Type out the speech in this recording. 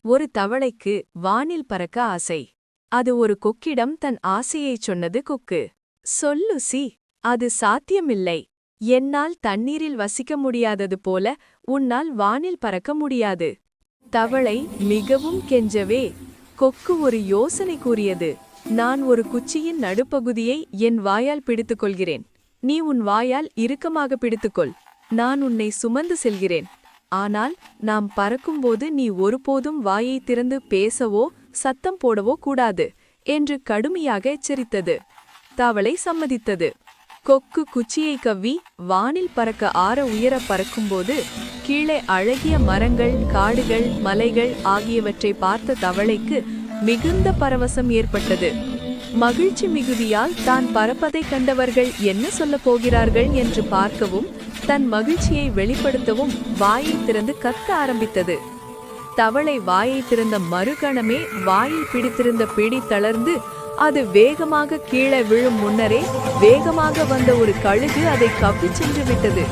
ஒரு தவளைக்கு வானில் பறக்க ஆசை. அது ஒரு கொக்கிடம் தன் ஆசையைச் சொன்னது. கொக்கு, சொல் லுசி, அது சாத்தியமில்லை. என்னால் தண்ணீரில் வசிக்க முடியாதது போல உன்னால் வானில் பறக்க முடியாது. தவளை மிகவும் கெஞ்சவே கொக்கு ஒரு யோசனை கூறியது. நான் ஒரு குச்சியின் நடுப்பகுதியை என் வாயால் பிடித்துக்கொள்கிறேன். நீ உன் வாயால் இறுக்கமாக பிடித்துக்கொள். நான் உன்னை சுமந்து செல்கிறேன். ஆனால் நாம் பறக்கும்போது நீ ஒருபோதும் வாயை திறந்து பேசவோ சத்தம் போடவோ கூடாது என்று கடுமையாக எச்சரித்தது. தவளை சம்மதித்தது. கொக்கு குச்சியை கவ்வி வானில் பறக்க ஆற உயர பறக்கும்போது கீழே அழகிய மரங்கள், காடுகள், மலைகள் ஆகியவற்றை பார்த்த தவளைக்கு மிகுந்த பரவசம் ஏற்பட்டது. மகிழ்ச்சி மிகுதியால் தான் பறப்பதை கண்டவர்கள் என்ன சொல்லப் போகிறார்கள் என்று பார்க்கவும் தன் மகிழ்ச்சியை வெளிப்படுத்தவும் வாயை திறந்து கத்த ஆரம்பித்தது. தவளை வாயை திறந்த மறுகணமே வாயில் பிடித்திருந்த பிடி தளர்ந்து அது வேகமாக கீழே விழும் முன்னரே வேகமாக வந்த ஒரு கழுகு அதை கவ்விச் சென்று விட்டது.